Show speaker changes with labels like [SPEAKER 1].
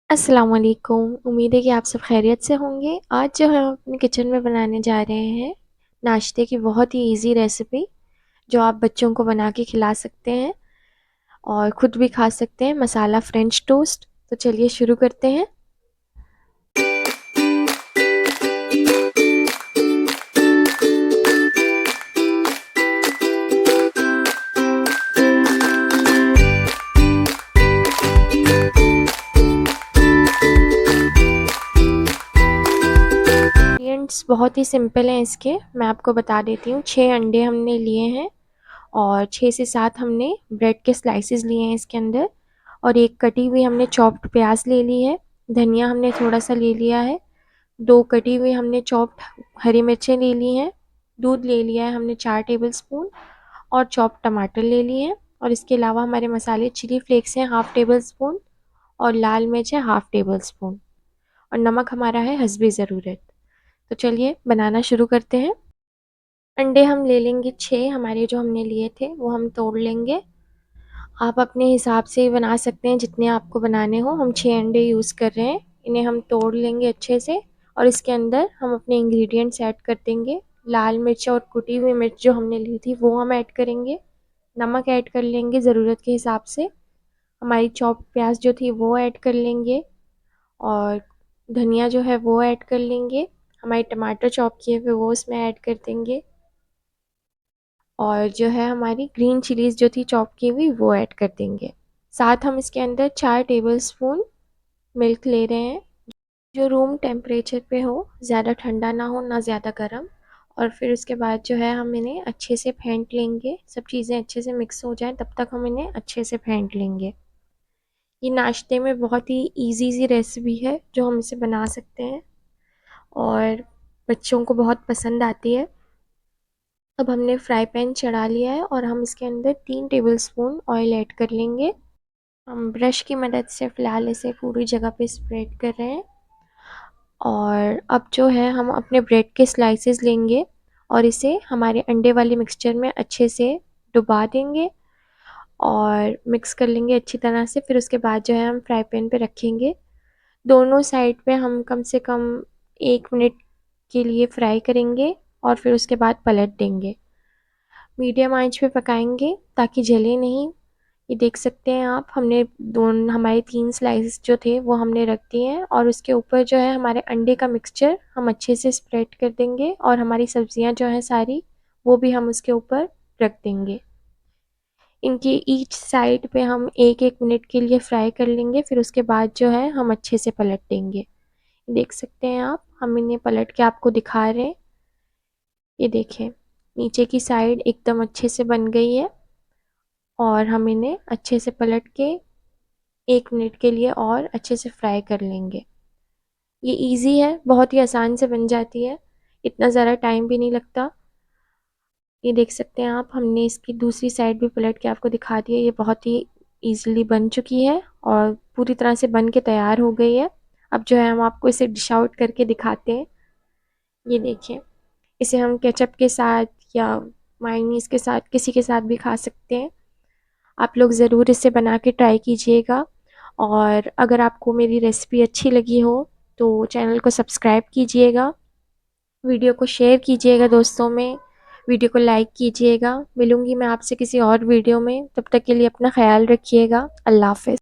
[SPEAKER 1] अस्सलाम वालेकुम। उम्मीद है कि आप सब खैरियत से होंगे। आज जो है हम अपने किचन में बनाने जा रहे हैं नाश्ते की बहुत ही इजी रेसिपी, जो आप बच्चों को बना के खिला सकते हैं और ख़ुद भी खा सकते हैं, मसाला फ्रेंच टोस्ट। तो चलिए शुरू करते हैं। इंग्रेडिएंट्स बहुत ही सिंपल हैं इसके, मैं आपको बता देती हूँ। 6 अंडे हमने लिए हैं और 6 से 7 हमने ब्रेड के स्लाइसेस लिए हैं इसके अंदर, और एक कटी हुई हमने चॉप्ड प्याज ले ली है। धनिया हमने थोड़ा सा ले लिया है। 2 कटी हुई हमने चॉप्ड हरी मिर्चें ले ली हैं। दूध ले लिया है हमने 4 टेबलस्पून, और चॉप्ड टमाटर ले लिए हैं। और इसके अलावा हमारे मसाले चिली फ्लेक्स हैं हाफ़ टेबल स्पून, और लाल मिर्च है हाफ़ टेबल स्पून, और नमक हमारा है हस्बे ज़रूरत। तो चलिए बनाना शुरू करते हैं। अंडे हम ले लेंगे 6, हमारे जो हमने लिए थे वो हम तोड़ लेंगे। आप अपने हिसाब से बना सकते हैं जितने आपको बनाने हो। हम 6 अंडे यूज़ कर रहे हैं। इन्हें हम तोड़ लेंगे अच्छे से, और इसके अंदर हम अपने इंग्रेडिएंट्स ऐड कर देंगे। लाल मिर्च और कुटी हुई मिर्च जो हमने ली थी वो हम ऐड करेंगे। नमक ऐड कर लेंगे ज़रूरत के हिसाब से। हमारी चॉप्ड प्याज जो थी वो ऐड कर लेंगे, और धनिया जो है वो ऐड कर लेंगे। हमारे टमाटर चॉप किए हुए वो इसमें ऐड कर देंगे, और जो है हमारी ग्रीन चिलीज़ जो थी चॉप की हुई वो ऐड कर देंगे। साथ हम इसके अंदर 4 टेबलस्पून मिल्क ले रहे हैं, जो रूम टेम्परेचर पे हो, ज़्यादा ठंडा ना हो ना ज़्यादा गर्म। और फिर उसके बाद जो है हम इन्हें अच्छे से फेंट लेंगे। सब चीज़ें अच्छे से मिक्स हो जाएं तब तक हम इन्हें अच्छे से फेंट लेंगे। ये नाश्ते में बहुत ही इजी सी रेसिपी है जो हम इसे बना सकते हैं, और बच्चों को बहुत पसंद आती है। अब हमने फ्राई पैन चढ़ा लिया है और हम इसके अंदर 3 टेबलस्पून ऑयल ऐड कर लेंगे। हम ब्रश की मदद से फ़िलहाल इसे पूरी जगह पे स्प्रेड कर रहे हैं। और अब जो है हम अपने ब्रेड के स्लाइसेस लेंगे और इसे हमारे अंडे वाले मिक्सचर में अच्छे से डुबा देंगे और मिक्स कर लेंगे अच्छी तरह से। फिर उसके बाद जो है हम फ्राई पैन पे रखेंगे। दोनों साइड पे हम कम से कम 1 मिनट के लिए फ्राई करेंगे, और फिर उसके बाद पलट देंगे। मीडियम आंच पे पकाएंगे ताकि जले नहीं। ये देख सकते हैं आप, हमने हमारे 3 स्लाइसेस जो थे वो हमने रख दिए हैं, और उसके ऊपर जो है हमारे अंडे का मिक्सचर हम अच्छे से स्प्रेड कर देंगे, और हमारी सब्जियां जो हैं सारी वो भी हम उसके ऊपर रख देंगे। इनकी ईच साइड पे हम 1-1 मिनट के लिए फ्राई कर लेंगे। फिर उसके बाद जो है हम अच्छे से पलट देंगे। देख सकते हैं आप, हम इन्हें पलट के आपको दिखा रहे हैं। ये देखें, नीचे की साइड एकदम अच्छे से बन गई है, और हम इन्हें अच्छे से पलट के 1 मिनट के लिए और अच्छे से फ्राई कर लेंगे। ये इजी है, बहुत ही आसान से बन जाती है, इतना ज़्यादा टाइम भी नहीं लगता। ये देख सकते हैं आप, हमने इसकी दूसरी साइड भी पलट के आपको दिखा दी है। ये बहुत ही ईज़िली बन चुकी है और पूरी तरह से बन के तैयार हो गई है। अब जो है हम आपको इसे डिश आउट करके दिखाते हैं। ये देखिए, इसे हम केचप के साथ या मायोनीज़ के साथ, किसी के साथ भी खा सकते हैं। आप लोग ज़रूर इसे बना के ट्राई कीजिएगा, और अगर आपको मेरी रेसिपी अच्छी लगी हो तो चैनल को सब्सक्राइब कीजिएगा, वीडियो को शेयर कीजिएगा दोस्तों में, वीडियो को लाइक कीजिएगा। मिलूँगी मैं आपसे किसी और वीडियो में, तब तक के लिए अपना ख्याल रखिएगा। अल्लाह हाफ़िज़।